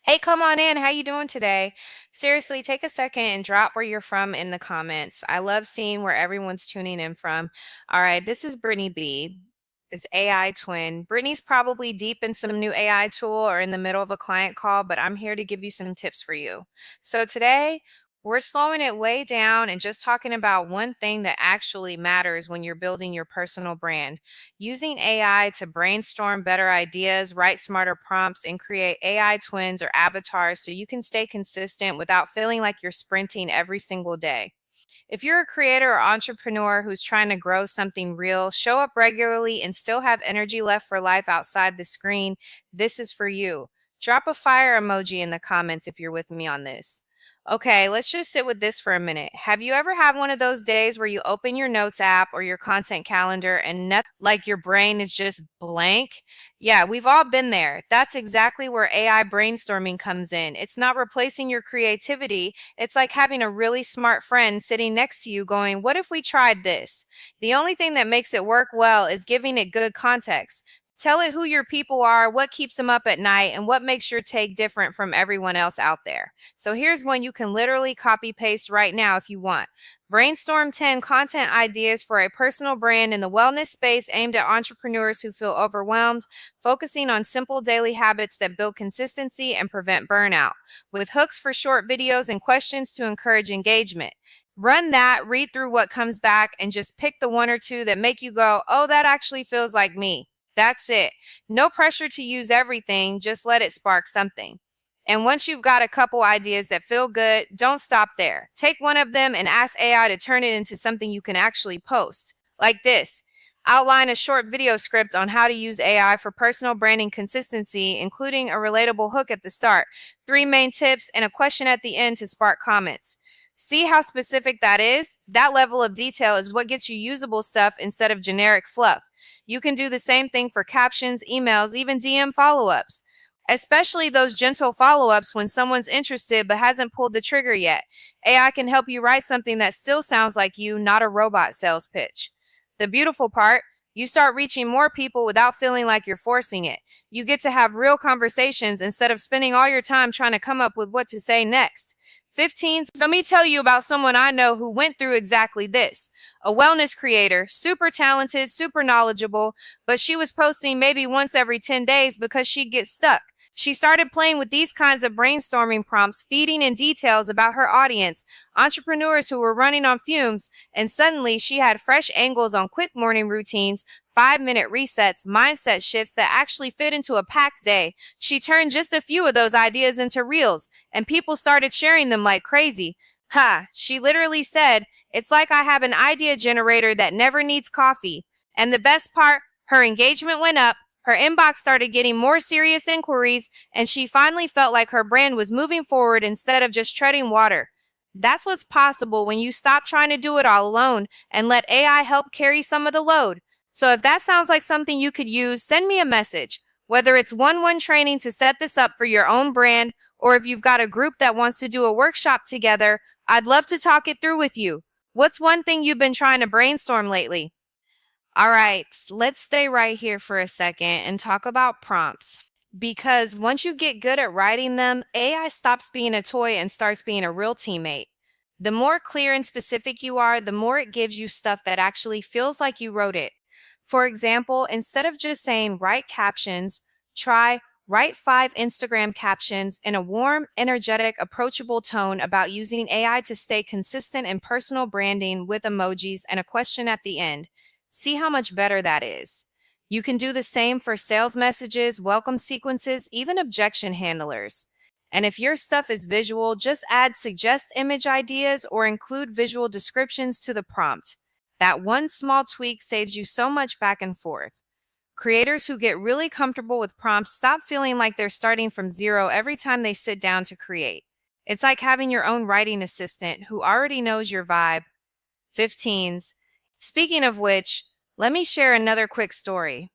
Hey, come on in. How you doing today? Seriously, take a second and drop where you're from in the comments. I love seeing where everyone's tuning in from. All right, this is Brittany B. It's AI twin. Brittany's probably deep in some new AI tool or in the middle of a client call, but I'm here to give you some tips for you. So today, we're slowing it way down and just talking about one thing that actually matters when you're building your personal brand. Using AI to brainstorm better ideas, write smarter prompts, and create AI twins or avatars so you can stay consistent without feeling like you're sprinting every single day. If you're a creator or entrepreneur who's trying to grow something real, show up regularly, and still have energy left for life outside the screen, this is for you. Drop a fire emoji in the comments if you're with me on this. Okay, let's just sit with this for a minute. Have you ever had one of those days where you open your notes app or your content calendar and nothing, like your brain is just blank? Yeah, we've all been there. That's exactly where AI brainstorming comes in. It's not replacing your creativity. It's like having a really smart friend sitting next to you going, "What if we tried this?" The only thing that makes it work well is giving it good context. Tell it who your people are, what keeps them up at night, and what makes your take different from everyone else out there. So here's one you can literally copy paste right now if you want. Brainstorm 10 content ideas for a personal brand in the wellness space aimed at entrepreneurs who feel overwhelmed, focusing on simple daily habits that build consistency and prevent burnout, with hooks for short videos and questions to encourage engagement. Run that, read through what comes back, and just pick the one or two that make you go, "Oh, that actually feels like me." That's it. No pressure to use everything, just let it spark something. And once you've got a couple ideas that feel good, don't stop there. Take one of them and ask AI to turn it into something you can actually post. Like this. Outline a short video script on how to use AI for personal branding consistency, including a relatable hook at the start, three main tips, and a question at the end to spark comments. See how specific that is? That level of detail is what gets you usable stuff instead of generic fluff. You can do the same thing for captions, emails, even DM follow ups, especially those gentle follow ups when someone's interested but hasn't pulled the trigger yet. AI can help you write something that still sounds like you, not a robot sales pitch. The beautiful part, you start reaching more people without feeling like you're forcing it. You get to have real conversations instead of spending all your time trying to come up with what to say next. 15s, let me tell you about someone I know who went through exactly this. A wellness creator, super talented, super knowledgeable, but she was posting maybe once every 10 days because she'd get stuck. She started playing with these kinds of brainstorming prompts, feeding in details about her audience, entrepreneurs who were running on fumes, and suddenly she had fresh angles on quick morning routines, 5-minute resets, mindset shifts that actually fit into a packed day. She turned just a few of those ideas into reels, and people started sharing them like crazy. Ha, she literally said, "It's like I have an idea generator that never needs coffee." And the best part, her engagement went up, her inbox started getting more serious inquiries, and she finally felt like her brand was moving forward instead of just treading water. That's what's possible when you stop trying to do it all alone and let AI help carry some of the load. So if that sounds like something you could use, send me a message. Whether it's one-on-one training to set this up for your own brand, or if you've got a group that wants to do a workshop together, I'd love to talk it through with you. What's one thing you've been trying to brainstorm lately? All right, let's stay right here for a second and talk about prompts. Because once you get good at writing them, AI stops being a toy and starts being a real teammate. The more clear and specific you are, the more it gives you stuff that actually feels like you wrote it. For example, instead of just saying write captions, try write 5 Instagram captions in a warm, energetic, approachable tone about using AI to stay consistent in personal branding with emojis and a question at the end. See how much better that is. You can do the same for sales messages, welcome sequences, even objection handlers. And if your stuff is visual, just add suggest image ideas or include visual descriptions to the prompt. That one small tweak saves you so much back and forth. Creators who get really comfortable with prompts stop feeling like they're starting from zero every time they sit down to create. It's like having your own writing assistant who already knows your vibe. 15s. Speaking of which, let me share another quick story.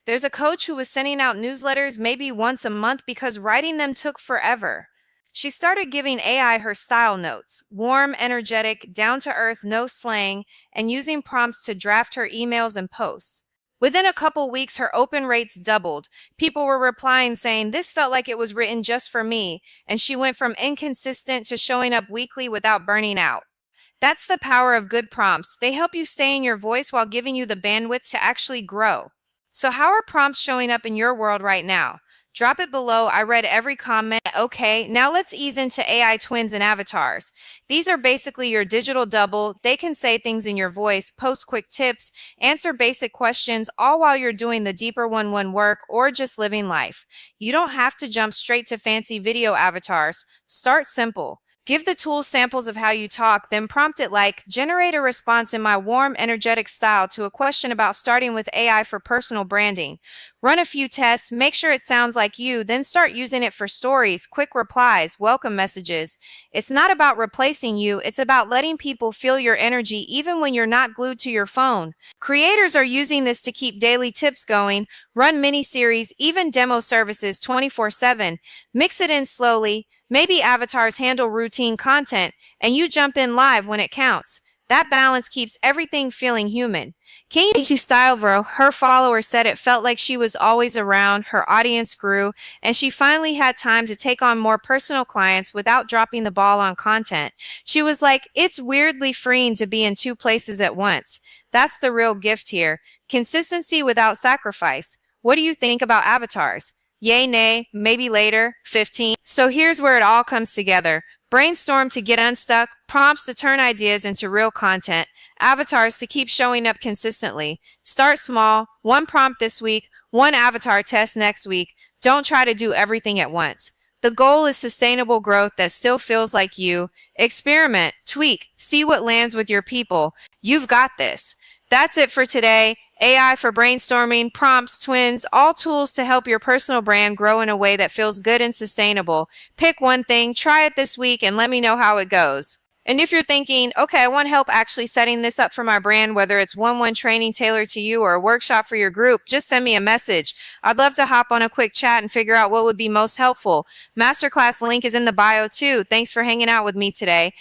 There's a coach who was sending out newsletters maybe once a month because writing them took forever. She started giving AI her style notes, warm, energetic, down to earth, no slang, and using prompts to draft her emails and posts. Within a couple weeks, her open rates doubled. People were replying saying, "This felt like it was written just for me." And she went from inconsistent to showing up weekly without burning out. That's the power of good prompts. They help you stay in your voice while giving you the bandwidth to actually grow. So, how are prompts showing up in your world right now? Drop it below. I read every comment. Okay, now let's ease into AI twins and avatars. These are basically your digital double. They can say things in your voice, post quick tips, answer basic questions, all while you're doing the deeper one work or just living life. You don't have to jump straight to fancy video avatars. Start simple. Give the tool samples of how you talk, then prompt it like, generate a response in my warm, energetic style to a question about starting with AI for personal branding. Run a few tests, make sure it sounds like you, then start using it for stories, quick replies, welcome messages. It's not about replacing you, it's about letting people feel your energy even when you're not glued to your phone. Creators are using this to keep daily tips going, run mini series, even demo services 24/7. Mix it in slowly. Maybe avatars handle routine content and you jump in live when it counts. That balance keeps everything feeling human. Katie Stylevro, her followers said it felt like she was always around, her audience grew, and she finally had time to take on more personal clients without dropping the ball on content. She was like, it's weirdly freeing to be in two places at once. That's the real gift here. Consistency without sacrifice. What do you think about avatars? Yay, nay, maybe later, 15. So here's where it all comes together. Brainstorm to get unstuck, prompts to turn ideas into real content, avatars to keep showing up consistently. Start small, one prompt this week, one avatar test next week. Don't try to do everything at once. The goal is sustainable growth that still feels like you. Experiment, tweak, see what lands with your people. You've got this. That's it for today. AI for brainstorming, prompts, twins, all tools to help your personal brand grow in a way that feels good and sustainable. Pick one thing, try it this week, and let me know how it goes. And if you're thinking, okay, I want help actually setting this up for my brand, whether it's one-on-one training tailored to you or a workshop for your group, just send me a message. I'd love to hop on a quick chat and figure out what would be most helpful. Masterclass link is in the bio too. Thanks for hanging out with me today.